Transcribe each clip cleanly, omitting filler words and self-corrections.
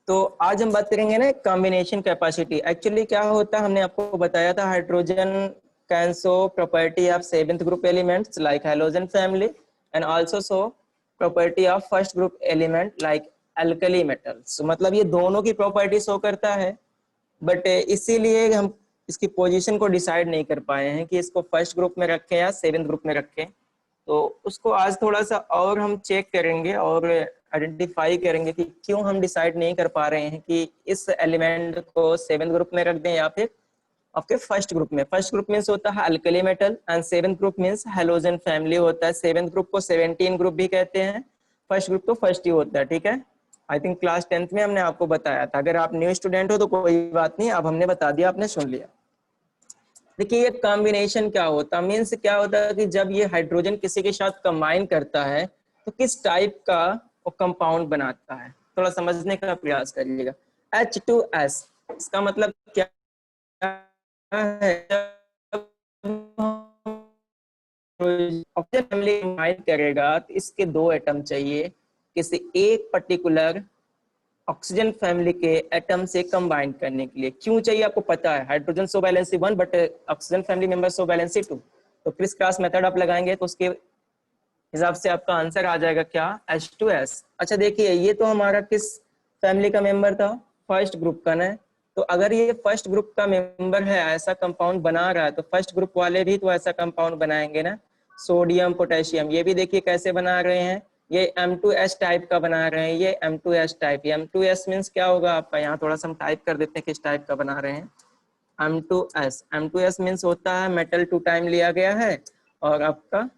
तो आज हम बात करेंगे ना कॉम्बिनेशन कैपेसिटी। एक्चुअली क्या होता है, हमने आपको बताया था hydrogen can show property of seventh group elements like halogen family and also show property of first group element like alkali metals. मतलब ये दोनों की प्रॉपर्टी शो करता है, बट इसीलिए हम इसकी पोजीशन को डिसाइड नहीं कर पाए हैं कि इसको फर्स्ट ग्रुप में रखें या सेवेंथ ग्रुप में रखें। तो उसको आज थोड़ा सा और हम चेक करेंगे और आइडेंटिफाई करेंगे कि क्यों हम डिसाइड नहीं कर पा रहे हैं कि इस एलिमेंट को सेवेंथ ग्रुप में रख दें या फिर आपके फर्स्ट ग्रुप में। फर्स्ट ग्रुप मीन्स होता है alkali metal and seventh group means halogen family होता है। सेवेंथ ग्रुप को 17 ग्रुप भी कहते हैं, फर्स्ट ग्रुप तो फर्स्ट ही होता है। ठीक है, आई थिंक क्लास 10th में हमने आपको बताया था। अगर आप न्यू स्टूडेंट हो तो कोई बात नहीं, अब हमने बता दिया, आपने सुन लिया। देखिए ये कॉम्बिनेशन क्या होता है, मीन्स क्या होता है कि जब ये हाइड्रोजन किसी के साथ कंबाइन करता है तो किस टाइप का वो कंपाउंड बनाता है, थोड़ा समझने का प्रयास करिएगा। H2S इसका मतलब क्या है? ऑक्सीजन फैमिली कंबाइन करेगा तो इसके दो एटम चाहिए किसी एक पर्टिकुलर ऑक्सीजन फैमिली के एटम से कंबाइन करने के लिए। क्यों चाहिए आपको पता है, hydrogen so valency 1 but oxygen family member so valency 2। तो क्रिस क्रॉस मेथड आप लगाएंगे तो उसके हिसाब से आपका आंसर आ जाएगा क्या, H2S। अच्छा देखिए ये तो हमारा किस फैमिली का मेंबर था, फर्स्ट ग्रुप का ना। तो अगर ये फर्स्ट ग्रुप का मेंबर है, ऐसा कंपाउंड बना रहा है, तो फर्स्ट ग्रुप वाले भी तो ऐसा कंपाउंड बनाएंगे ना। सोडियम पोटेशियम, ये भी देखिए कैसे बना रहे हैं, ये M2S टाइप का बना रहे हैं, ये M2S टाइप। M2S मीन्स क्या होगा आपका, यहाँ थोड़ा सा हम टाइप कर देते हैं किस टाइप का बना रहे हैं। M2S मीन्स होता है मेटल 2 टाइम लिया गया है और आपका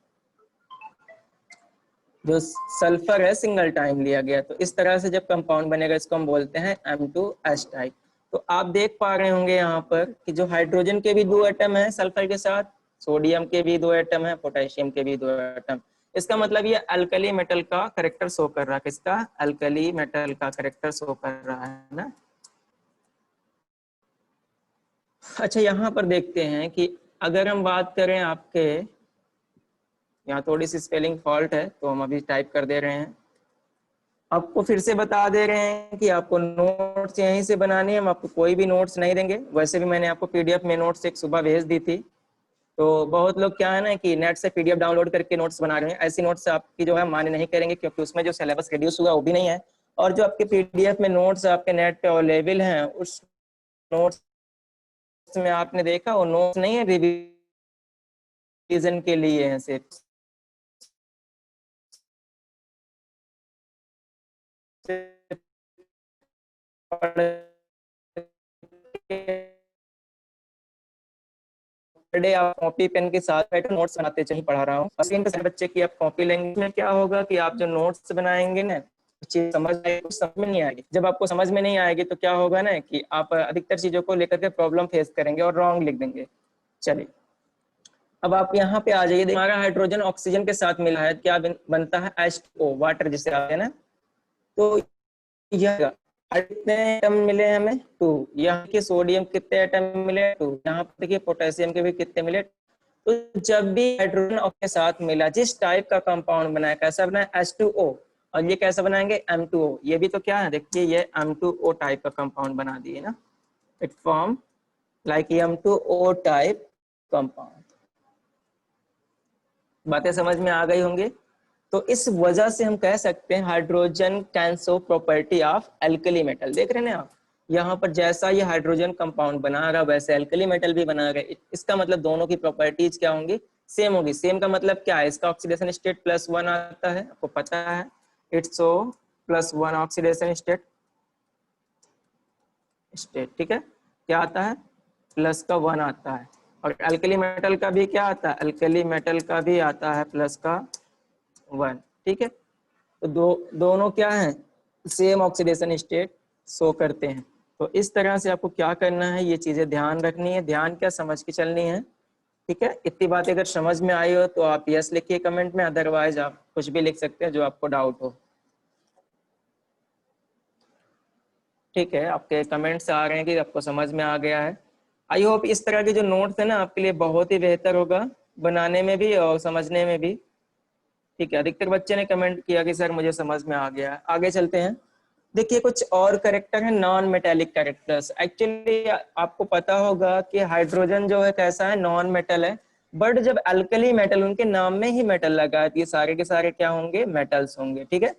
जो सल्फर है सिंगल टाइम लिया गया। तो इस तरह से जब कंपाउंड बनेगा इसको हम बोलते हैं M2S टाइप। तो आप देख पा रहे होंगे यहाँ पर कि जो हाइड्रोजन के भी दो एटम है सल्फर के साथ, सोडियम के भी दो एटम है, पोटेशियम के भी दो एटम। इसका मतलब ये अल्कली मेटल का करेक्टर शो कर रहा है। किसका, अल्कली मेटल का करेक्टर शो कर रहा है ना। अच्छा यहाँ पर देखते हैं कि अगर हम बात करें आपके, यहाँ थोड़ी सी स्पेलिंग फॉल्ट है तो हम अभी टाइप कर दे रहे हैं। आपको फिर से बता दे रहे हैं कि आपको नोट्स यहीं से बनाने हैं, हम आपको कोई भी नोट्स नहीं देंगे। वैसे भी मैंने आपको पीडीएफ में नोट्स एक सुबह भेज दी थी। तो बहुत लोग क्या है ना कि नेट से पीडीएफ डाउनलोड करके नोट्स बना रहे हैं, ऐसी नोट्स आपकी जो है मान्य नहीं करेंगे, क्योंकि उसमें जो सिलेबस रिड्यूस हुआ वो भी नहीं है। और जो आपके पीडीएफ में नोट्स आपके नेट पे अवेलेबल हैं, उस नोट्स में आपने देखा वो नोट्स नहीं है रिवीजन के लिए है सिर्फ। डे आप कॉपी पेन के साथ बैठे नोट्स बनाते चाहिए, पढ़ा रहा हूँ। बच्चे की आप कॉपी लेंगे, में क्या होगा कि आप जो नोट्स बनाएंगे ना चीज समझ कुछ समझ में नहीं आएगी। जब आपको समझ में नहीं आएगी तो क्या होगा ना कि आप अधिकतर चीजों को लेकर के प्रॉब्लम फेस करेंगे और रॉन्ग लिख देंगे। चलिए अब आप यहाँ पे आ जाइए, हमारा हाइड्रोजन ऑक्सीजन के साथ मिला है, क्या बनता है H2O, वाटर जिसे आते हैं ना। तो यह कितने एटम मिले हमें, 2। यहाँ के सोडियम कितने एटम मिले, 2। यहाँ पे देखिए पोटेशियम के भी कितने मिले। तो जब भी हाइड्रोजन के साथ मिला, जिस टाइप का कंपाउंड बनाया, कैसा बनाया, H2O। और ये कैसा बनाएंगे, M2O। ये भी तो क्या है, देखिए ये M2O टाइप का कंपाउंड बना दिए ना, it form like M2O type compound. बातें समझ में आ गई होंगी। तो इस वजह से हम कह सकते हैं hydrogen can show property of alkali metal. देख रहे हैं आप यहाँ पर, जैसा ये हाइड्रोजन कंपाउंड बना रहा वैसे एल्कली मेटल भी बना रहा। इसका मतलब दोनों की प्रॉपर्टीज क्या होंगी, सेम होगी। सेम का मतलब क्या है, इसका ऑक्सीडेशन स्टेट +1 आता है, आपको पता है, इट्स सो +1 ऑक्सीडेशन स्टेट। ठीक है, क्या आता है, +1 आता है। और एल्कली मेटल का भी क्या आता है, एल्कली मेटल का भी आता है +1। ठीक है, तो दोनों क्या है, सेम ऑक्सीडेशन स्टेट शो करते हैं। तो इस तरह से आपको क्या करना है, ये चीजें ध्यान रखनी है, ध्यान क्या समझ के चलनी है। ठीक है, इतनी बात अगर समझ में आई हो तो आप यस लिखिए कमेंट में, अदरवाइज आप कुछ भी लिख सकते हैं जो आपको डाउट हो। ठीक है, आपके कमेंट्स आ रहे हैं कि आपको समझ में आ गया है। आई होप इस तरह के जो नोट्स है ना आपके लिए बहुत ही बेहतर होगा, बनाने में भी और समझने में भी। ठीक है, अधिकतर बच्चे ने कमेंट किया कि सर मुझे समझ में आ गया। आगे चलते हैं। देखिए कुछ और करेक्टर है नॉन मेटेलिक करेक्टर्स। एक्चुअली आपको पता होगा कि हाइड्रोजन जो है कैसा है, नॉन मेटल है, बट जब अल्कली मेटल, उनके नाम में ही मेटल लगा है, तो ये सारे के सारे क्या होंगे, मेटल्स होंगे। ठीक है,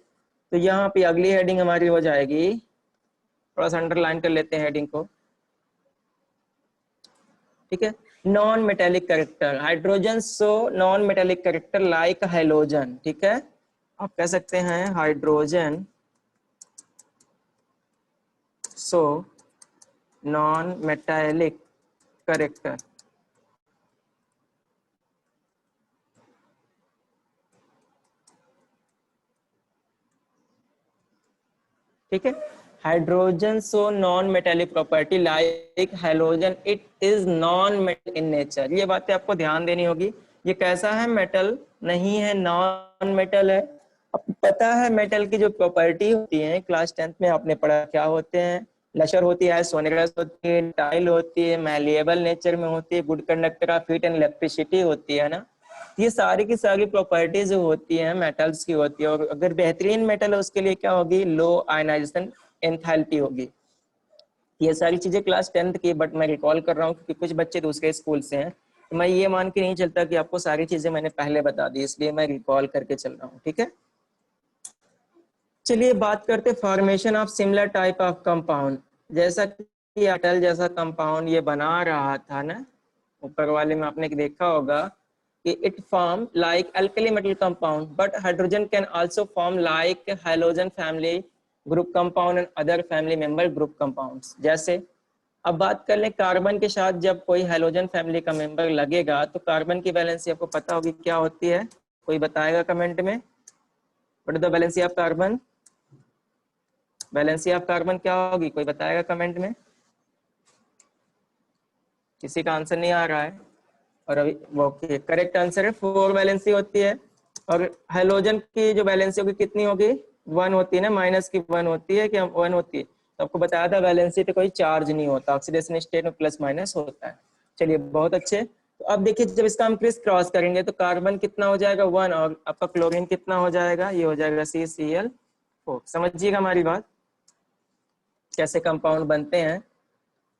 तो यहाँ पे अगली हेडिंग हमारी हो जाएगी, थोड़ा सा अंडरलाइन कर लेते हैं हेडिंग को। ठीक है, non metallic character, hydrogen so non metallic character like halogen. ठीक है, आप कह सकते हैं hydrogen so non metallic character. ठीक है, hydrogen so non metallic property like halogen, it is non metal in nature. ये बातें आपको ध्यान देनी होगी। ये कैसा है, मेटल नहीं है, नॉन मेटल है। अब पता है मेटल की जो प्रॉपर्टी होती है, क्लास 10th में आपने पढ़ा, क्या होते हैं, लचर होती है, सोनेरस होती है, टाइल होती है, मैलिएबल नेचर में होती है, good conductor of heat and electricity होती है ना। ये सारी की सारी प्रॉपर्टीज जो होती हैं मेटल्स की होती है, और अगर बेहतरीन मेटल है उसके लिए क्या होगी, लो आयनाइजेशन एंथैल्पी होगी। ये सारी चीजें क्लास 10th की, बट मैं रिकॉल कर रहा हूँ क्योंकि कुछ बच्चे दूसरे स्कूल से हैं, तो मैं ये मान के नहीं चलता कि आपको सारी चीजें मैंने पहले बता दी, इसलिए मैं रिकॉल करके चल रहा हूँ। ठीक है, चलिए बात करते formation of similar type of compound. जैसा कि अटल जैसा कंपाउंड ये बना रहा था ना, ऊपर वाले में आपने देखा होगा कि it form like alkali metal compound, but hydrogen can also form like halogen family group compound and other family member group compounds. जैसे अब बात कर लें कार्बन के साथ, जब कोई हाइलोजन फैमिली का मेंबर लगेगा तो कार्बन की वैलेंसी आपको पता होगी क्या होती है, कोई बताएगा कमेंट में, what is the valency of carbon, valency of carbon क्या होगी, कोई बताएगा कमेंट में। किसी का आंसर नहीं आ रहा है, और अभी वो करेक्ट आंसर है 4 वैलेंसी होती है। और हेलोजन की जो वैलेंसी होगी कितनी होगी, 1 होती है ना, माइनस की 1 होती है कि 1 होती है। तो आपको बताया था वैलेंसी पे कोई चार्ज नहीं होता, ऑक्सीडेशन स्टेट में प्लस माइनस होता है। चलिए बहुत अच्छे। तो अब देखिए जब इसका हम क्रिस क्रॉस करेंगे तो कार्बन कितना हो जाएगा 1, और आपका क्लोरीन कितना हो जाएगा, ये हो जाएगा CCl4। समझिएगा हमारी बात, कैसे कंपाउंड बनते हैं,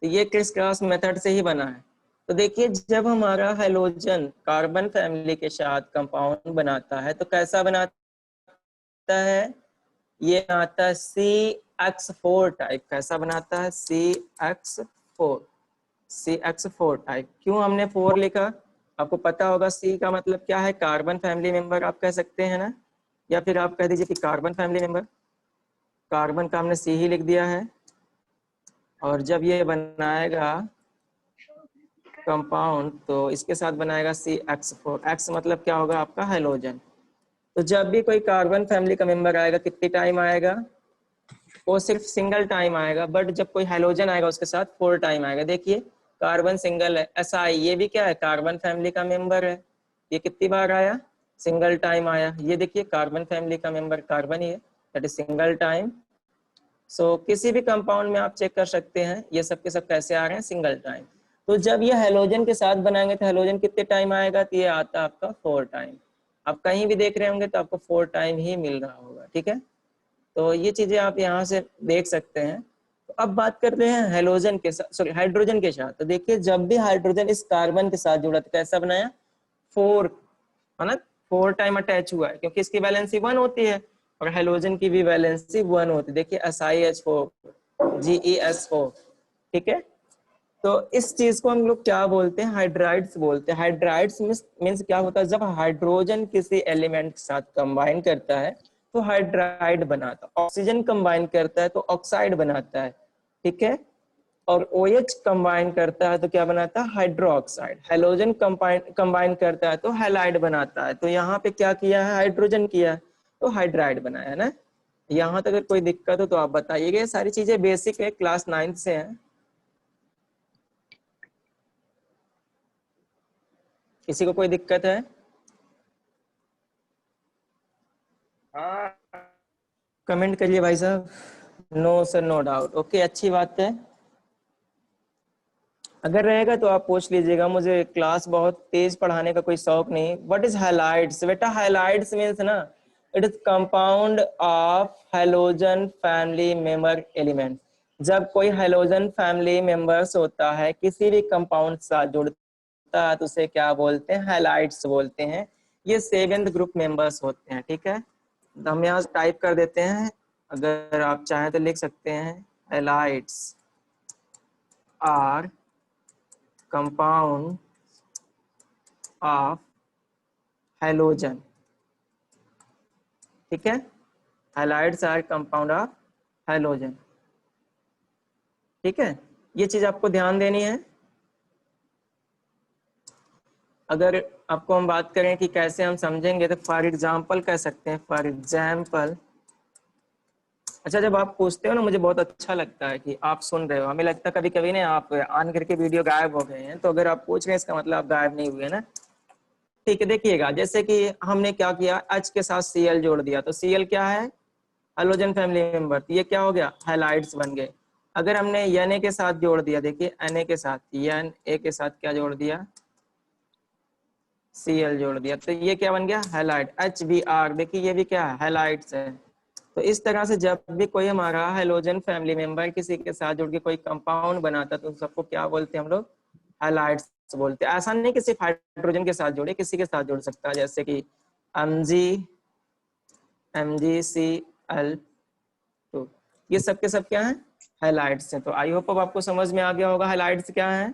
तो ये क्रिस क्रॉस मेथड से ही बना है। तो देखिए जब हमारा हाइड्रोजन कार्बन फैमिली के साथ कंपाउंड बनाता है तो कैसा बनाता है, ये आता है CX4 टाइप। कैसा बनाता है, CX4, CX4 टाइप। क्यों हमने 4 लिखा, आपको पता होगा C का मतलब क्या है, कार्बन फैमिली मेंबर आप कह सकते हैं ना, या फिर आप कह दीजिए कि कार्बन फैमिली मेंबर। कार्बन का हमने C ही लिख दिया है, और जब ये बनाएगा कंपाउंड तो इसके साथ बनाएगा CX4। X मतलब क्या होगा आपका, हाइड्रोजन। तो जब भी कोई कार्बन फैमिली का मेंबर आएगा कितनी टाइम आएगा, वो सिर्फ सिंगल टाइम आएगा, बट जब कोई हाइड्रोजन आएगा उसके साथ 4 टाइम आएगा। देखिए कार्बन सिंगल है, SI ये भी क्या है, कार्बन फैमिली का मेंबर है, ये कितनी बार आया, सिंगल टाइम आया। ये देखिए कार्बन फैमिली का मेंबर कार्बन ही है, दैट इज सिंगल टाइम। सो किसी भी कंपाउंड में आप चेक कर सकते हैं ये सब के सब कैसे आ रहे हैं, सिंगल टाइम। तो जब ये हेलोजन के साथ बनाएंगे तो हेलोजन कितने टाइम आएगा, तो ये आता है आपका 4 टाइम। आप कहीं भी देख रहे होंगे तो आपको 4 टाइम ही मिल रहा होगा। ठीक है, तो ये चीजें आप यहाँ से देख सकते हैं। तो अब बात करते हैं हेलोजन के साथ, सॉरी हाइड्रोजन के साथ। तो देखिए जब भी हाइड्रोजन इस कार्बन के साथ जुड़ा तो कैसा बनाया, 4, है ना, 4 टाइम अटैच हुआ है, क्योंकि इसकी वैलेंसी 1 होती है और हेलोजन की भी वैलेंसी 1 होती है। देखिए SiH4 GeS4। ठीक है, तो इस चीज को हम लोग क्या बोलते हैं, हाइड्राइड्स बोलते हैं। हाइड्राइड्स मीन्स क्या होता है, जब हाइड्रोजन किसी एलिमेंट के साथ कंबाइन करता है तो हाइड्राइड बनाता है, ऑक्सीजन कंबाइन करता है तो ऑक्साइड बनाता है। ठीक है, और OH कंबाइन करता है तो क्या बनाता है, हाइड्रोक्साइड। हेलोजन कंबाइन करता है तो हैलाइड बनाता है। तो यहाँ पे क्या किया है, हाइड्रोजन किया है तो हाइड्राइड बनाया है ना। यहाँ तक अगर कोई दिक्कत हो तो आप बताइएगा, सारी चीजें बेसिक है, क्लास 9 से हैं। किसी को कोई दिक्कत है, कमेंट करिए भाई साहब। No sir, no doubt, okay, अच्छी बात है। अगर रहेगा तो आप पूछ लीजिएगा, मुझे क्लास बहुत तेज पढ़ाने का कोई शौक नहीं। व्हाट इज हाइलाइट्स, बेटा हाइलाइट्स मीन्स ना it is compound of halogen family member element. जब कोई हैलोजन फैमिली मेंबर्स होता है किसी भी कंपाउंड साथ जुड़ता है तो उसे क्या बोलते हैं, हैलाइड्स बोलते हैं। ये 7th ग्रुप मेंबर्स होते हैं। ठीक है, तो हम यहाँ टाइप कर देते हैं, अगर आप चाहें तो लिख सकते हैं, halides are compound of halogen. ठीक है, halides are compound of halogen. ठीक है, ये चीज आपको ध्यान देनी है। अगर आपको हम बात करें कि कैसे हम समझेंगे तो फॉर एग्जाम्पल कह सकते हैं, फॉर एग्जाम्पल। अच्छा, जब आप पूछते हो ना मुझे बहुत अच्छा लगता है कि आप सुन रहे हो। हमें लगता है कभी कभी ना आप ऑन करके वीडियो गायब हो गए हैं, तो अगर आप पूछ रहे हैं इसका मतलब आप गायब नहीं हुए ना। ठीक है, देखिएगा जैसे कि हमने क्या किया, H के साथ Cl जोड़ दिया, तो Cl क्या है, हैलोजन फैमिली मेंबर, ये क्या हो गया, हैलाइड्स बन गए। अगर हमने Na के साथ जोड़ दिया, देखिए Na के साथ, Na के साथ क्या जोड़ दिया, Cl जोड़ दिया, तो ये क्या बन गया, हैलाइड, HBr। देखिए ये भी क्या है, हैलाइड्स है। तो इस तरह से जब भी कोई हमारा हैलोजन फैमिली मेंबर किसी के साथ जुड़ के कोई कंपाउंड बनाता है तो सबको क्या बोलते हैं हम लोग, हैलाइड्स बोलते हैं। ऐसा नहीं कि सिर्फ हाइड्रोजन के साथ जोड़े, किसी के साथ जुड़ सकता है, जैसे कि MgCl2, ये सब के सब क्या है, हैलाइड्स हैं। तो आई होप अब आपको समझ में आ गया होगा हैलाइड्स क्या है।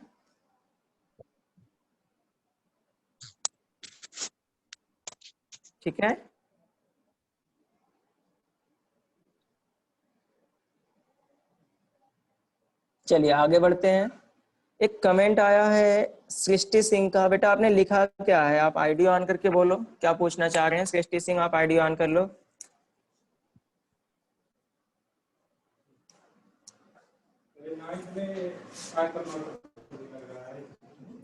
ठीक है, चलिए आगे बढ़ते हैं। एक कमेंट आया है सृष्टि सिंह का। बेटा आपने लिखा क्या है, आप आईडी ऑन करके बोलो क्या पूछना चाह रहे हैं। सृष्टि सिंह, आप आईडी ऑन कर लो।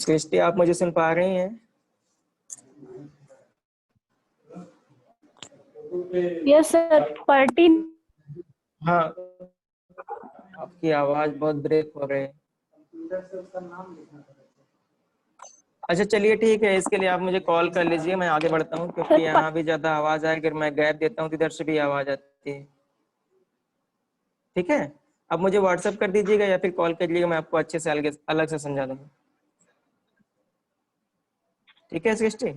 सृष्टि, आप मुझे सुन पा रही हैं? Yes sir, party. हाँ, आपकी आवाज बहुत ब्रेक हो रही है। अच्छा चलिए ठीक है, इसके लिए आप मुझे कॉल कर लीजिए, मैं आगे बढ़ता हूँ, क्योंकि यहाँ भी ज्यादा आवाज आए, अगर मैं गैप देता हूँ तो इधर से भी आवाज आती है। ठीक है, अब मुझे व्हाट्सएप कर दीजिएगा या फिर कॉल करिएगा, मैं आपको अच्छे से अलग से समझा दूंगा। ठीक है सृष्टि,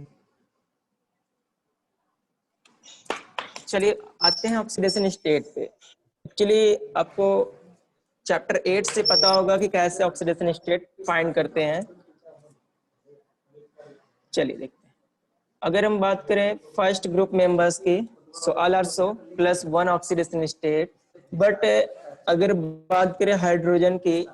चलिए आते हैं ऑक्सीडेशन स्टेट पे। एक्चुअली आपको चैप्टर 8 से पता होगा कि कैसे ऑक्सीडेशन स्टेट फाइंड करते हैं। चलिए देखते हैं। अगर हम बात करें फर्स्ट ग्रुप मेंबर्स की, so all are show +1 oxidation state. But अगर बात करें हाइड्रोजन की,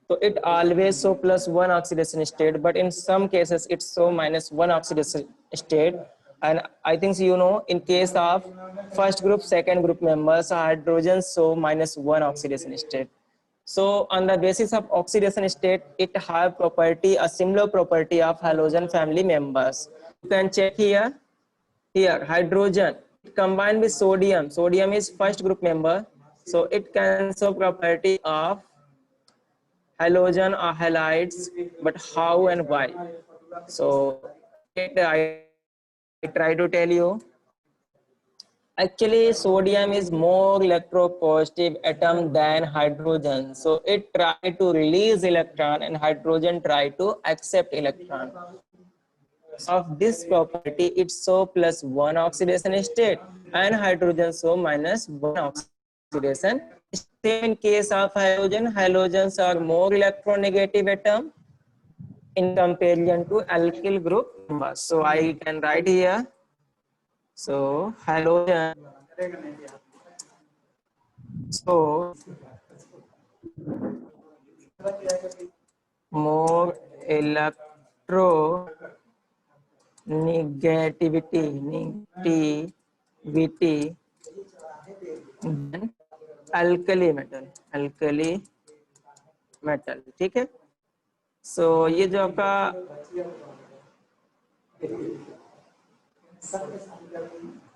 तो it always show +1 oxidation state, but in some cases it show -1 oxidation state. And I think you know, in case of first group, second group members, hydrogen show -1 oxidation state. So on the basis of oxidation state, it have property, a similar property of halogen family members. You can check here. Here hydrogen combined with sodium. Sodium is first group member, so it can show property of halogen or halides, but how and why? So I try to tell you. Actually, sodium is more electropositive atom than hydrogen, so it try to release electron and hydrogen try to accept electron. Of this property, it show +1 oxidation state and hydrogen show -1 oxidation. Same in case of halogen, halogens are more electronegative atom in comparison to alkyl group members. So I can write here. So halogen so more negativity than alkali metal। ठीक है, सो ये जो आपका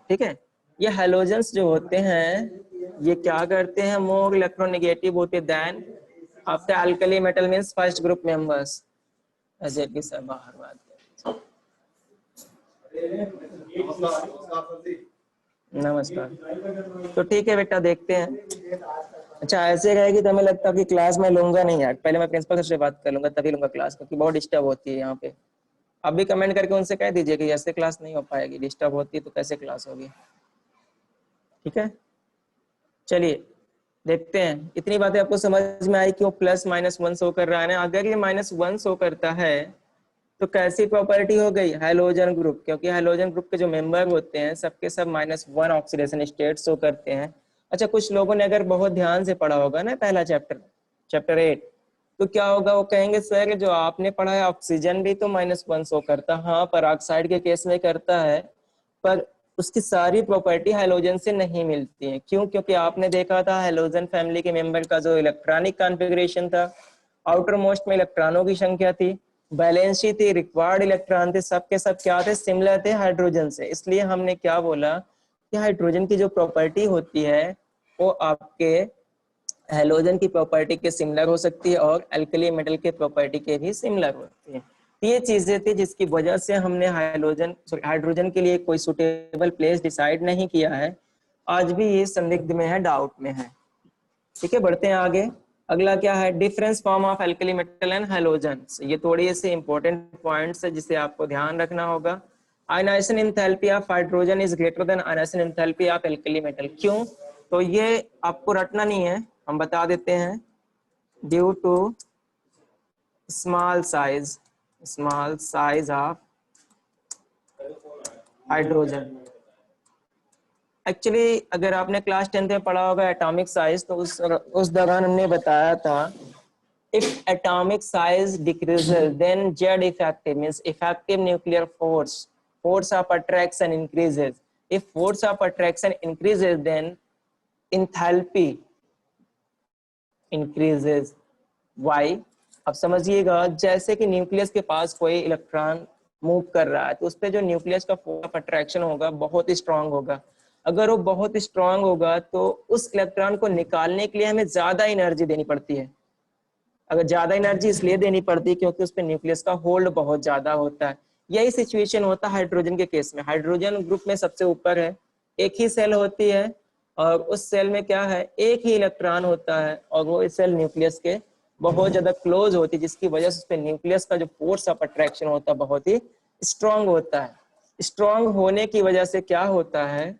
ठीक है, ये halogens जो होते हैं ये क्या करते हैं, मोर इलेक्ट्रोनेगेटिव होते then after alkali metal means first group members. Ajay की सब बाहर बात नमस्कार। तो ठीक है बेटा, देखते हैं। अच्छा, ऐसे रहेगी तो हमें लगता है कि क्लास में लूंगा नहीं यार, पहले मैं प्रिंसिपल से बात कर लूंगा तभी लूंगा क्लास, क्योंकि बहुत डिस्टर्ब होती है यहाँ पे। आप भी कमेंट करके उनसे कह दीजिए कि ऐसे क्लास नहीं हो पाएगी, डिस्टर्ब होती है तो कैसे क्लास होगी। ठीक है, चलिए देखते हैं। इतनी बातें आपको समझ में आई क्यों प्लस माइनस वन शो कर रहा है ना। अगर ये माइनस वन शो करता है तो कैसी प्रॉपर्टी हो गई, हैलोजन ग्रुप, क्योंकि हैलोजन ग्रुप के जो मेंबर होते हैं सबके सब minus one oxidation state show करते हैं। अच्छा, कुछ लोगों ने अगर बहुत ध्यान से पढ़ा होगा ना पहला चैप्टर, चैप्टर 8, तो क्या होगा, वो कहेंगे सर जो आपने पढ़ा है ऑक्सीजन भी तो माइनस वन शो करता, हाँ पेरोक्साइड के केस में करता है, पर उसकी सारी प्रॉपर्टी हैलोजन से नहीं मिलती है। क्यों? क्योंकि आपने देखा था हैलोजन फैमिली के मेंबर का जो इलेक्ट्रॉनिक कॉन्फ़िगरेशन था, आउटर मोस्ट में इलेक्ट्रॉनों की संख्या थी, बैलेंस थी, रिक्वायर्ड इलेक्ट्रॉन थे, सबके सब क्या थे, सिमिलर थे हाइड्रोजन से। इसलिए हमने क्या बोला कि हाइड्रोजन की जो प्रॉपर्टी होती है वो आपके हैलोजन की प्रॉपर्टी के सिमिलर हो सकती है और अल्कली मेटल के प्रॉपर्टी के भी सिमिलर होती है। ये चीजें थी जिसकी वजह से हमने हाइड्रोजन के लिए कोई सुटेबल प्लेस डिसाइड नहीं किया है। आज भी ये संदिग्ध में है, डाउट में है। ठीक है, बढ़ते हैं आगे। अगला क्या है, difference form of alkali metal and halogen. ये थोड़ी से इंपॉर्टेंट पॉइंट्स है जिसे आपको ध्यान रखना होगा। Ionisation enthalpy of hydrogen is greater than ionisation enthalpy of alkali metal. क्यों? तो ये आपको रटना नहीं है, हम बता देते हैं। Due to small size of hydrogen. Actually अगर आपने क्लास 10th में पढ़ा होगा एटॉमिक साइज, तो उस दौरान हमने बताया था if atomic size decreases then Z effective means effective nuclear force of attraction increases. If force of attraction increases then enthalpy increases. Why? अब समझिएगा, जैसे कि न्यूक्लियस के पास कोई इलेक्ट्रॉन मूव कर रहा है तो उस पर जो न्यूक्लियस का फोर्स ऑफ अट्रैक्शन होगा बहुत स्ट्रांग होगा। अगर वो बहुत स्ट्रांग होगा तो उस इलेक्ट्रॉन को निकालने के लिए हमें ज्यादा एनर्जी देनी पड़ती है। अगर ज्यादा एनर्जी इसलिए देनी पड़ती है क्योंकि उस पर न्यूक्लियस का होल्ड बहुत ज्यादा होता है। यही सिचुएशन होता है हाइड्रोजन के केस में। हाइड्रोजन ग्रुप में सबसे ऊपर है, एक ही सेल होती है और उस सेल में क्या है, एक ही इलेक्ट्रॉन होता है और वो इस सेल न्यूक्लियस के बहुत ज्यादा क्लोज होती है, जिसकी वजह से उस पर न्यूक्लियस का जो फोर्स ऑफ अट्रैक्शन होता है बहुत ही स्ट्रांग होता है। स्ट्रांग होने की वजह से क्या होता है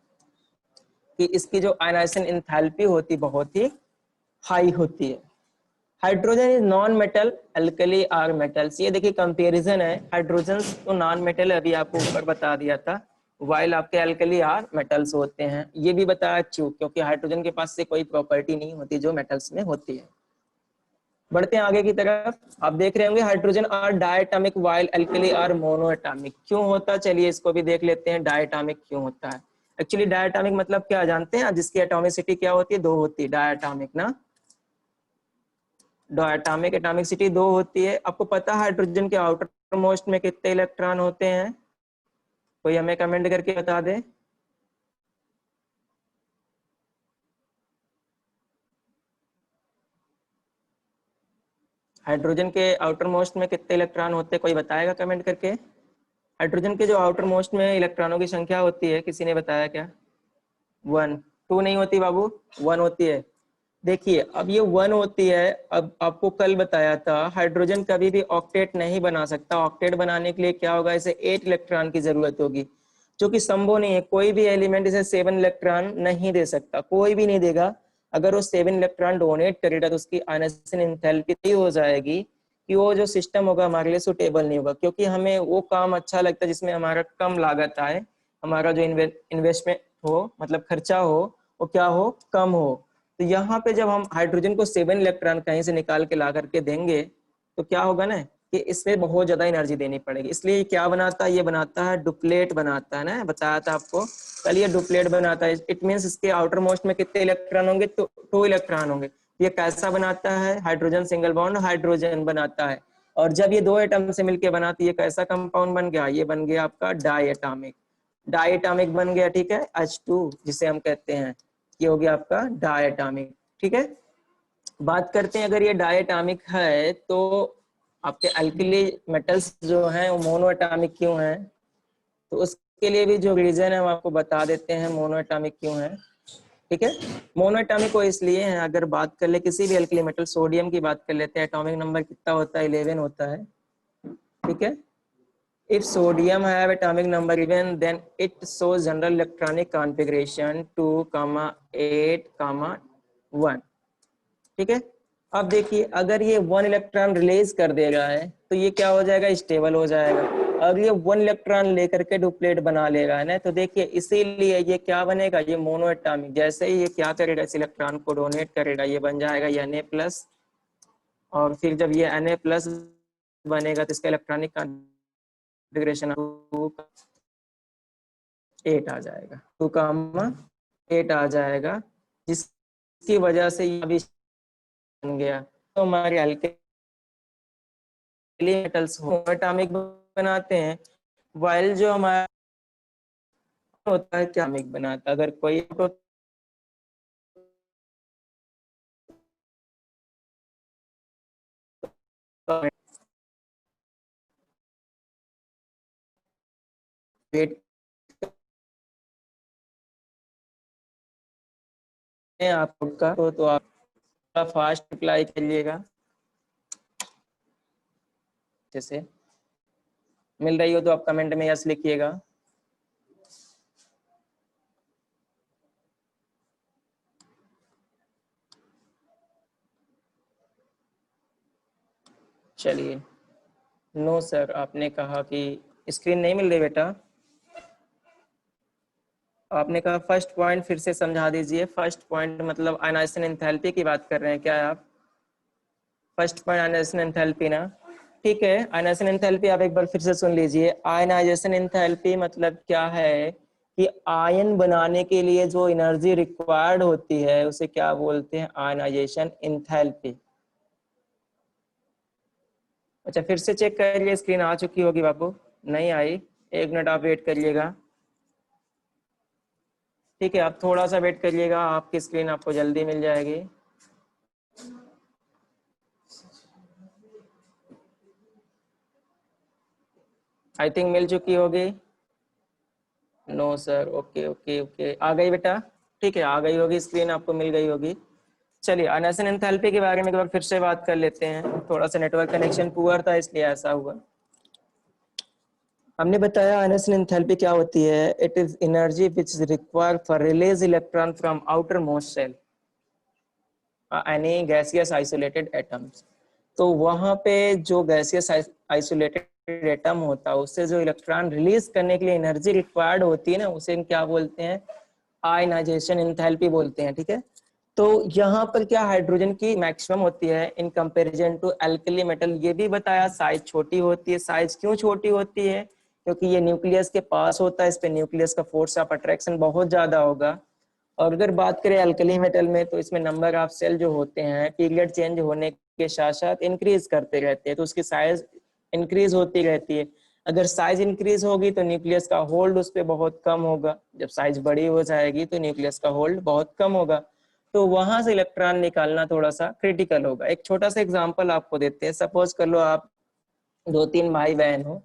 कि इसकी जो आयनाइजेशन एंथैल्पी होती बहुत ही हाई होती है। Hydrogen is non metal, alkali are metals. ये देखिए कंपैरिजन है, हाइड्रोजन तो नॉन मेटल अभी आपको ऊपर बता दिया था, वाइल आपके अल्कली आर मेटल्स होते हैं। ये भी बताया क्यों, क्योंकि हाइड्रोजन के पास से कोई प्रॉपर्टी नहीं होती जो मेटल्स में होती है। बढ़ते हैं आगे की तरफ। आप देख रहे होंगे hydrogen are diatomic while alkali are monoatomic. क्यों होता, चलिए इसको भी देख लेते हैं, डायटॉमिक क्यों होता है। एक्चुअली डायटॉमिक मतलब क्या जानते हैं, जिसकी एटॉमिसिटी क्या होती है, 2 होती है, डायटॉमिक ना। डायटॉमिक एटॉमिसिटी 2 होती है। आपको पता है हाइड्रोजन के आउटर मोस्ट में कितने इलेक्ट्रॉन होते हैं? कोई हमें कमेंट करके बता दे। हाइड्रोजन के आउटर मोस्ट में कितने इलेक्ट्रॉन होते हैं, कोई बताएगा कमेंट करके? हाइड्रोजन के जो आउटर मोस्ट में इलेक्ट्रॉनों की संख्या होती है, किसी ने बताया क्या? 1, 2 नहीं होती बाबू, 1 होती है। देखिए अब ये 1 होती है। अब आपको कल बताया था हाइड्रोजन कभी भी ऑक्टेट नहीं बना सकता। ऑक्टेट बनाने के लिए क्या होगा, इसे 8 इलेक्ट्रॉन की जरूरत होगी, जो कि संभव नहीं है। कोई भी एलिमेंट इसे 7 इलेक्ट्रॉन नहीं दे सकता, कोई भी नहीं देगा। अगर वो 7 इलेक्ट्रॉन डोनेट करेगा तो उसकी आयनाइजेशन एंथैल्पी हो जाएगी कि वो जो सिस्टम होगा हमारे लिए सुटेबल नहीं होगा, क्योंकि हमें वो काम अच्छा लगता है जिसमें हमारा कम लागत आए, हमारा जो इन्वेस्टमेंट हो मतलब खर्चा हो वो क्या हो, कम हो। तो यहाँ पे जब हम हाइड्रोजन को 7 इलेक्ट्रॉन कहीं से निकाल के ला करके देंगे तो क्या होगा ना कि इसमें बहुत ज्यादा एनर्जी देनी पड़ेगी। इसलिए क्या बनाता है, ये बनाता है डुप्लेट बनाता है ना, बताया था आपको कल, ये डुप्लेट बनाता है। इट मीन्स इसके आउटर मोस्ट में कितने इलेक्ट्रॉन होंगे, तो 2 इलेक्ट्रॉन होंगे। ये कैसा बनाता है, हाइड्रोजन सिंगल बॉन्ड हाइड्रोजन बनाता है। और जब ये 2 एटम से मिलकर बनाती है, ये कैसा कंपाउंड बन गया, ये बन गया आपका डायटॉमिक। डायटॉमिक बन गया, ठीक है, H2 जिसे हम कहते हैं, ये हो गया आपका डायटॉमिक। ठीक है, बात करते हैं अगर ये डायटॉमिक है तो आपके अल्कली मेटल्स जो हैं वो मोनोएटॉमिक क्यों हैं, तो उस इसके लिए भी जो रीजन है हम आपको बता देते हैं मोनोएटॉमिक क्यों है। ठीक है, मोनोएटॉमिक को इसलिए है, अगर बात कर ले किसी भी एल्कली मेटल, सोडियम की बात कर लेते हैं, एटॉमिक नंबर कितना होता है 11 होता है। ठीक है, if sodium have atomic number 11 then it shows general electronic configuration 2,8,1। ठीक है, अब देखिए अगर ये 1 इलेक्ट्रॉन रिलीज कर दे रहा है तो ये क्या हो जाएगा, स्टेबल हो जाएगा। अब ये 1 इलेक्ट्रॉन लेकर के डुप्लेट बना लेगा है ना, तो देखिए इसीलिए ये क्या बनेगा, ये मोनोएटॉमिक। जैसे ही ये क्या करेगा, इस इलेक्ट्रॉन को डोनेट करेगा, ये बन जाएगा Na+, और फिर जब ये Na+ बनेगा तो इसका इलेक्ट्रॉनिक कॉन्फ़िगरेशन 8 आ जाएगा, 2,8 आ जाएगा, जिसकी वजह से ये अभी बन गया। तो हमारे एल्केली मेटल्स एटॉमिक बनाते हैं, वाइल जो हमारा होता है क्या एटॉमिक बनाता है। अगर कोई वेट आपका तो आप फास्ट अप्लाई करिएगा। जैसे मिल रही हो तो आप कमेंट में यस लिखिएगा। चलिए, नो सर, आपने कहा कि स्क्रीन नहीं मिल रही बेटा। आपने कहा फर्स्ट पॉइंट फिर से समझा दीजिए। फर्स्ट पॉइंट मतलब आयनाइजेशन एंथैल्पी की बात कर रहे हैं क्या आप? फर्स्ट पॉइंट आयनाइजेशन एंथैल्पी ना, ठीक है। आयनाइजेशन एंथैल्पी आप एक बार फिर से सुन लीजिए। आयनाइजेशन एंथैल्पी मतलब क्या है कि आयन बनाने के लिए जो एनर्जी रिक्वायर्ड होती है उसे क्या बोलते हैं, आयनाइजेशन एंथैल्पी। अच्छा फिर से चेक करिए, स्क्रीन आ चुकी होगी बाबू, नहीं आई, 1 मिनट आप वेट करिएगा। ठीक है, आप थोड़ा सा वेट करिएगा, आपकी स्क्रीन आपको जल्दी मिल जाएगी। आई थिंक मिल चुकी होगी। No sir, okay okay okay, आ गई बेटा, ठीक है आ गई होगी, स्क्रीन आपको मिल गई होगी। चलिए आयनाइजेशन एंथैल्पी के बारे में एक बार फिर से बात कर लेते हैं। थोड़ा सा नेटवर्क कनेक्शन पुअर था इसलिए ऐसा हुआ। हमने बताया आयनाइजेशन एंथैल्पी क्या होती है, it is energy which is required for release electron from outermost shell any gaseous isolated atoms. तो वहां पे जो गैसियस आइसोलेटेड एटम होता है उससे जो इलेक्ट्रॉन रिलीज करने के लिए एनर्जी रिक्वायर्ड होती है ना, उसे क्या बोलते हैं, आयनाइजेशन एंथैल्पी बोलते हैं। ठीक है, तो यहाँ पर क्या हाइड्रोजन की मैक्सिमम होती है in comparison to alkali metal. ये भी बताया साइज छोटी होती है। साइज क्यों छोटी होती है, क्योंकि ये न्यूक्लियस के पास होता है, इस पे न्यूक्लियस का फोर्स ऑफ अट्रैक्शन बहुत ज्यादा होगा। और अगर बात करें अल्कली मेटल में तो इसमें नंबर ऑफ सेल जो होते हैं पीरियड चेंज होने के साथ साथ इंक्रीज करते रहते हैं, तो उसकी साइज इंक्रीज होती रहती है। अगर साइज इंक्रीज होगी तो न्यूक्लियस का होल्ड उस पर बहुत कम होगा, जब साइज बड़ी हो जाएगी तो न्यूक्लियस का होल्ड बहुत कम होगा, तो वहां से इलेक्ट्रॉन निकालना थोड़ा सा क्रिटिकल होगा। एक छोटा सा एग्जांपल आपको देते हैं। सपोज कर लो आप 2-3 भाई बहन हो।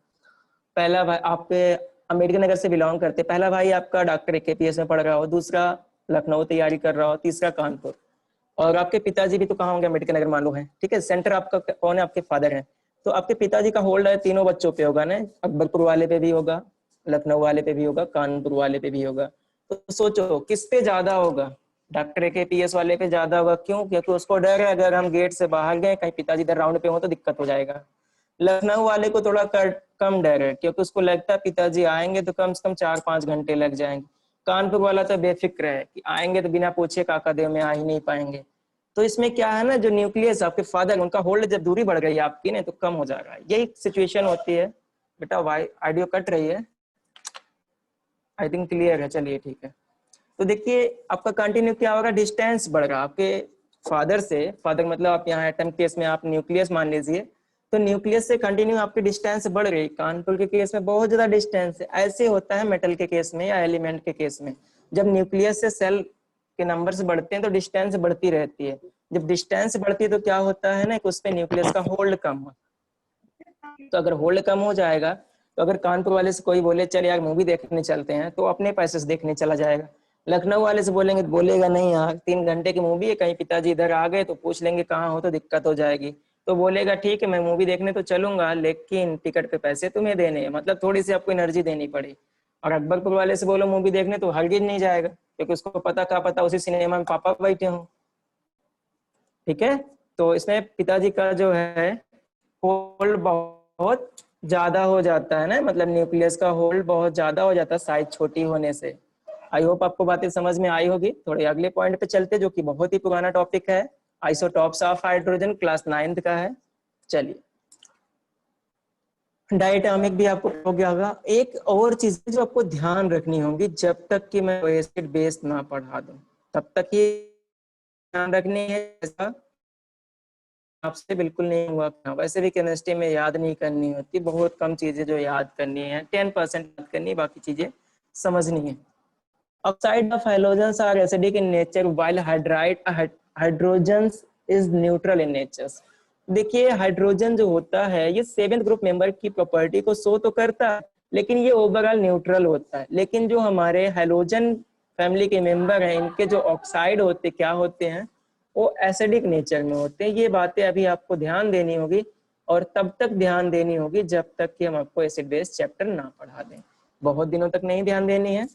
पहला भाई आपके अम्बेडकर नगर से बिलोंग करते, पहला भाई आपका डॉक्टर KPS में पढ़ रहा हो, दूसरा लखनऊ तैयारी कर रहा हो, तीसरा कानपुर। और आपके पिताजी भी तो कहाँ होंगे, अम्बेडकर नगर मान लो है, ठीक है। सेंटर आपका कौन है, आपके फादर है। तो आपके पिताजी का होल्ड है तीनों बच्चों पे होगा ना, अकबरपुर वाले पे भी होगा, लखनऊ वाले पे भी होगा, कानपुर वाले पे भी होगा। तो सोचो किस पे ज्यादा होगा, डॉक्टर KPS वाले पे ज्यादा होगा। क्यों, क्योंकि उसको डर है अगर हम गेट से बाहर गए कहीं पिताजी इधर राउंड पे हो तो दिक्कत हो जाएगा। लखनऊ वाले को थोड़ा कम डर है क्योंकि उसको लगता है पिताजी आएंगे तो कम से कम 4-5 घंटे लग जाएंगे। कानपुर वाला तो बेफिक्र है कि आएंगे तो बिना पूछे काका देव में आ ही नहीं पाएंगे। तो इसमें क्या है ना, जो न्यूक्लियस आपके फादर उनका होल्ड जब दूरी बढ़ गई आपकी ना तो कम हो जा रहा है, यही सिचुएशन होती है। बेटा ऑडियो कट रही है, आई थिंक क्लियर है, चलिए ठीक है। तो देखिए आपका कंटिन्यू क्या होगा, डिस्टेंस बढ़ रहा आपके फादर से, फादर मतलब आप यहाँ एटम केस में आप न्यूक्लियस मान लीजिए, तो न्यूक्लियस से कंटिन्यू आपकी डिस्टेंस बढ़ रही। कानपुर के केस में बहुत ज्यादा डिस्टेंस है। ऐसे होता है मेटल के केस में या एलिमेंट के केस में, जब न्यूक्लियस से सेल के नंबर्स बढ़ते हैं तो डिस्टेंस बढ़ती रहती है। जब डिस्टेंस बढ़ती है तो क्या होता है ना कि उस पे न्यूक्लियस का होल्ड कम हो, तो अगर होल्ड कम हो जाएगा तो अगर कानपुर वाले से कोई बोले चल यार मूवी देखने चलते हैं, तो अपने पैसे से देखने चला जाएगा। लखनऊ वाले से बोलेंगे तो बोलेगा नहीं यार 3 घंटे की मूवी है, कहीं पिताजी इधर आ गए तो पूछ लेंगे कहाँ हो तो दिक्कत हो जाएगी। तो बोलेगा ठीक है मैं मूवी देखने तो चलूंगा, लेकिन टिकट पे पैसे तुम्हें देने हैं, मतलब थोड़ी सी आपको एनर्जी देनी पड़ी। और अकबरपुर वाले से बोलो मूवी देखने तो हरगिज नहीं जाएगा, क्योंकि उसको पता क्या पता उसी सिनेमा में पापा बैठे हों। ठीक है, तो इसमें पिताजी का जो है होल्ड बहुत ज्यादा हो जाता है ना, मतलब न्यूक्लियस का होल्ड बहुत ज्यादा हो जाता है साइज छोटी होने से। आई होप आपको बातें समझ में आई होगी। थोड़े अगले पॉइंट पे चलते, जो कि बहुत ही पुराना टॉपिक है, isotopes of hydrogen, class 9th का है। चलिए, डायटोमिक भी आपको हो गया होगा। एक और चीज जो आपको ध्यान रखनी होगी, जब तक कि मैं एसिड बेस ना पढ़ा दूं तब तक ये ध्यान रखनी है, ऐसा आपसे बिल्कुल नहीं हुआ। वैसे भी केमिस्ट्री में याद नहीं करनी होती, बहुत कम चीजें जो याद करनी है, 10% याद करनी, बाकी चीजें समझनी है। Oxide of hydrogens are acidic in nature while hydrogens is neutral in nature. देखिए हाइड्रोजन जो होता है ये 7th ग्रुप मेंबर की प्रॉपर्टी को शो तो करता है, लेकिन ये ओवरऑल न्यूट्रल होता है। लेकिन जो हमारे हाइड्रोजन फैमिली के मेंबर हैं, इनके जो ऑक्साइड होते क्या होते हैं, वो एसिडिक नेचर में होते हैं। ये बातें अभी आपको ध्यान देनी होगी, और तब तक ध्यान देनी होगी जब तक कि हम आपको एसिड बेस चैप्टर ना पढ़ा दें। बहुत दिनों तक नहीं ध्यान देनी है।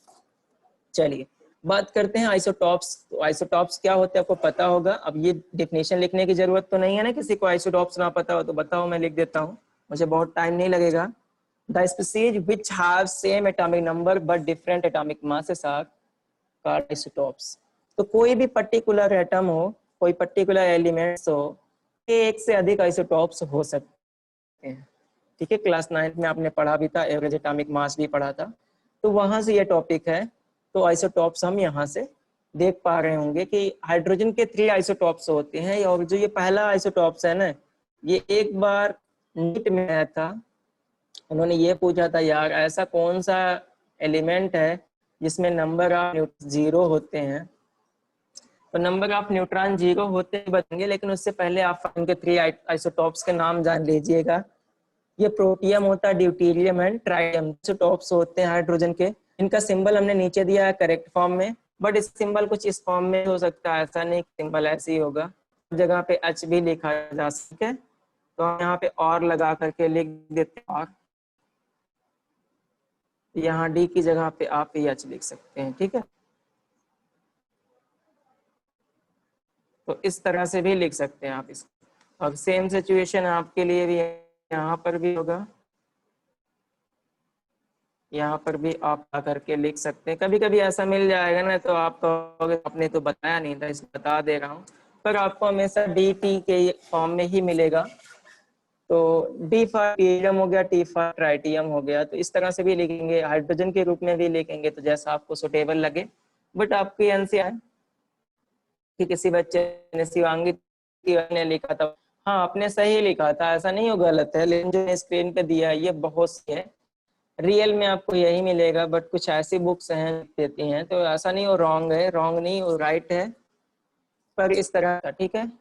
चलिए बात करते हैं आइसोटॉप्स। तो आइसोटॉप्स क्या होते हैं आपको पता होगा। अब ये डेफिनेशन लिखने की जरूरत तो नहीं है ना, किसी को आइसोटॉप्स ना पता हो तो बताओ, मैं लिख देता हूँ, मुझे बहुत टाइम नहीं लगेगा। The species which have same atomic number but different atomic masses are called isotopes. तो कोई भी पर्टिकुलर एटम हो, कोई पर्टिकुलर एलिमेंट्स हो, एक से अधिक आइसोटॉप्स हो सकते हैं। ठीक है, क्लास 9th में आपने पढ़ा भी था, एवरेज एटॉमिक मास भी पढ़ा था, तो वहां से ये टॉपिक है। तो आइसोटॉप्स हम यहाँ से देख पा रहे होंगे कि हाइड्रोजन के 3 आइसोटॉप्स होते हैं, और जो ये पहला आइसोटॉप्स है ना, ये एक बार नीट में आया था। उन्होंने ये पूछा था यार ऐसा कौन सा एलिमेंट है जिसमें नंबर ऑफ 0 होते हैं। तो नंबर ऑफ न्यूट्रॉन 0 होते बनेंगे, लेकिन उससे पहले आप इनके 3 आइसोटॉप्स के नाम जान लीजिएगा। ये प्रोटियम होता है, ड्यूटेरियम एंड ट्राइडियम आइसोटॉप्स होते हैं हाइड्रोजन के। इनका सिंबल हमने नीचे दिया है करेक्ट फॉर्म में, बट इस सिंबल कुछ इस फॉर्म में हो सकता है, ऐसा नहीं सिंबल ऐसे ही होगा। जगह पे एच भी लिखा जा सके तो हम यहाँ पे और लगा करके लिख देते हैं, और यहाँ डी की जगह पे आप एच लिख सकते हैं। ठीक है, तो इस तरह से भी लिख सकते हैं आप इसको। अब सेम सिचुएशन आपके लिए भी यहाँ पर भी होगा, यहाँ पर भी आप आकर के लिख सकते हैं। कभी कभी ऐसा मिल जाएगा ना, तो आप कहोगे आपने तो बताया नहीं था, इसको बता दे रहा हूँ, पर आपको हमेशा डी टी के फॉर्म में ही मिलेगा। तो डी फॉर टीरियम हो गया, टी फॉर ट्राइटियम हो गया, तो इस तरह से भी लिखेंगे, हाइड्रोजन के रूप में भी लिखेंगे, तो जैसा आपको सुटेबल लगे। बट आपकी एनसीआर कि किसी बच्चे ने शिवांगी ने लिखा था, हाँ आपने सही लिखा था, ऐसा नहीं हो गलत है, लेकिन जो स्क्रीन पे दिया है ये बहुत सही है, रियल में आपको यही मिलेगा। बट कुछ ऐसी बुक्स हैं देती हैं, तो ऐसा नहीं हो रॉन्ग है, रॉन्ग नहीं हो राइट है, पर इस तरह का। ठीक है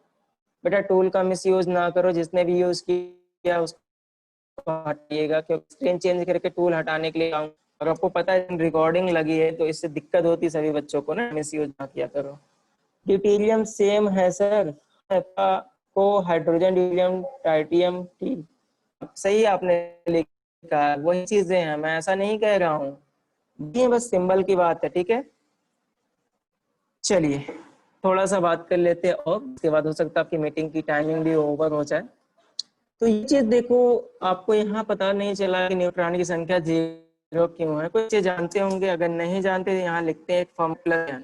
बेटा, टूल का मिस यूज ना करो, जिसने भी यूज किया उसको हटाइएगा, क्योंकि स्क्रीन चेंज करके टूल हटाने के लिए आऊँ, और आपको पता है रिकॉर्डिंग लगी है तो इससे दिक्कत होती है सभी बच्चों को ना, मिस यूज ना किया करो। ड्यूटेरियम सेम है सर, को हाइड्रोजन ड्यूटेरियम ट्राइटियम, ठीक सही आपने लिखा है, वही चीजें हैं, मैं ऐसा नहीं कह रहा हूँ, ये बस सिंबल की बात है। ठीक है, चलिए थोड़ा सा बात कर लेते हैं, और उसके बाद हो सकता है आपकी मीटिंग की टाइमिंग भी ओवर हो जाए। तो ये चीज देखो, आपको यहाँ पता नहीं चला कि न्यूट्रॉन की संख्या 0 क्यों है, कुछ जानते होंगे, अगर नहीं जानते तो यहाँ लिखते हैं एक फॉर्मूला,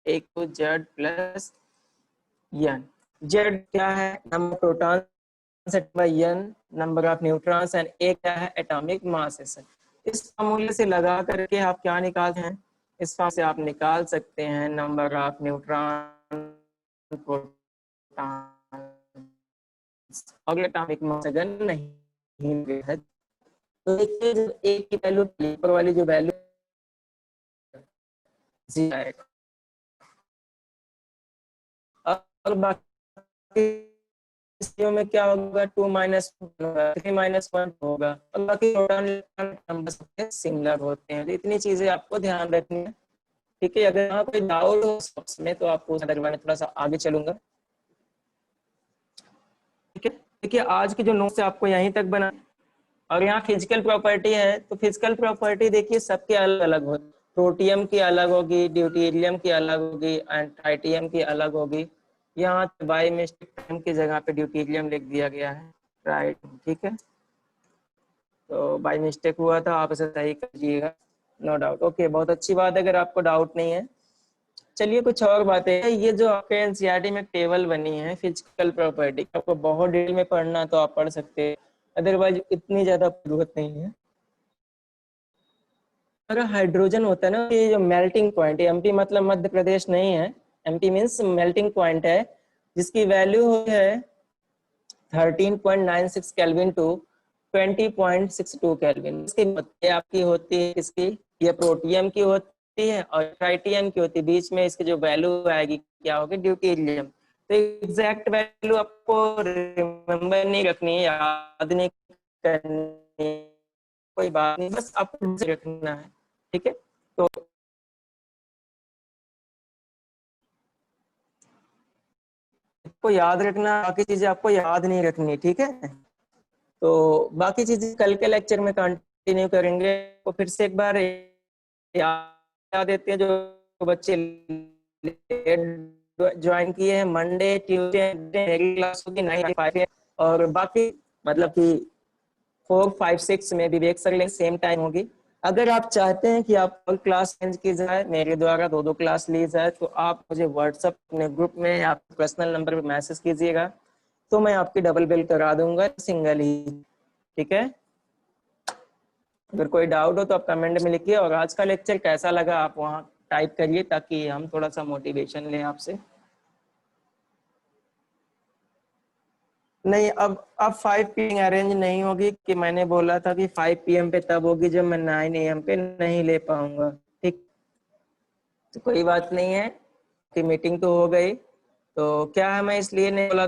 एक तो जेड प्लस एन। जेड क्या है, number proton by N, number of neutrons, and A क्या है, एटॉमिक मास है। इस फॉर्मूले से लगा करके आप क्या निकालते हैं, इस फॉर्म से आप निकाल सकते हैं नंबर ऑफ न्यूट्रॉन, प्रोटॉन और एटॉमिक मास अगर नहीं है। तो देखिए जब एक की वैल्यू ऊपर वाली जो वैल्यू आएगा, और बाकी रेशियो में क्या होगा, 2 माइनस 3 माइनस 1 होगा, और बाकी टोटल नंबर सिमिलर होते हैं। तो इतनी चीजें आपको ध्यान रखनी है, ठीक है। अगर यहाँ कोई डाउट हो सबसे में तो आपको, अगर मैं थोड़ा सा आगे चलूंगा, ठीक है। देखिए आज की जो नोट्स है आपको यहीं तक बना, और यहाँ फिजिकल प्रॉपर्टी है, तो फिजिकल प्रॉपर्टी देखिए सबके अलग अलग होती, प्रोटियम की अलग होगी, ड्यूटेरियम की अलग होगी, एंड ट्राइटियम की अलग होगी। यहाँ बाई मिस्टेक टाइम की जगह पे ड्यूटेरियम लिख दिया गया है, राइट, ठीक है। तो बाई मिस्टेक हुआ था, आप इसे सही करिएगा, नो डाउट। ओके, बहुत अच्छी बात है अगर आपको डाउट नहीं है। चलिए कुछ और बातें हैं। ये जो आपके एनसीईआरटी में टेबल बनी है फिजिकल प्रॉपर्टी, आपको बहुत डिटेल में पढ़ना तो आप पढ़ सकते हैं, अदरवाइज इतनी ज्यादा जरूरत नहीं है। अगर हाइड्रोजन होता है ना, ये जो मेल्टिंग पॉइंट, एमपी मतलब मध्य प्रदेश नहीं है, एमपी मीन्स मेल्टिंग पॉइंट है, जिसकी वैल्यू है 13.96 केल्विन टू 20.62 केल्विन। इसकी आपकी होती है, किसकी, ये प्रोटियम की होती है और ट्राइटियम की होती है। बीच में इसकी जो वैल्यू आएगी क्या होगी, ड्यूटेरियम। तो एग्जैक्ट वैल्यू आपको रिमेम्बर नहीं रखनी है, याद नहीं करनी, कोई बात नहीं, बस आपको रखना है, ठीक है। तो आपको याद रखना, बाकी चीजें आपको याद नहीं रखनी, ठीक है। तो बाकी चीजें कल के लेक्चर में कंटिन्यू करेंगे। तो फिर से एक बार याद देते हैं, जो बच्चे ज्वाइन किए हैं, मंडे ट्यूसडे मेरी क्लास होगी 9 to 5, और बाकी मतलब कि 4, 5, 6 में विवेक सर लेंगे, सेम टाइम होगी। अगर आप चाहते हैं कि आप क्लास चेंज की जाए, मेरे द्वारा 2-2 क्लास ली जाए, तो आप मुझे व्हाट्सएप अपने ग्रुप में या पर्सनल नंबर पे मैसेज कीजिएगा, तो मैं आपकी डबल बिल करा दूंगा, सिंगल ही, ठीक है। अगर कोई डाउट हो तो आप कमेंट में लिखिए, और आज का लेक्चर कैसा लगा आप वहाँ टाइप करिए, ताकि हम थोड़ा सा मोटिवेशन लें आपसे। नहीं, अब 5 PM अरेंज नहीं होगी, कि मैंने बोला था कि 5 PM पे तब होगी जब मैं 9 AM पे नहीं ले पाऊंगा, ठीक। तो कोई बात नहीं है कि मीटिंग तो हो गई, तो क्या है, मैं इसलिए नहीं बोला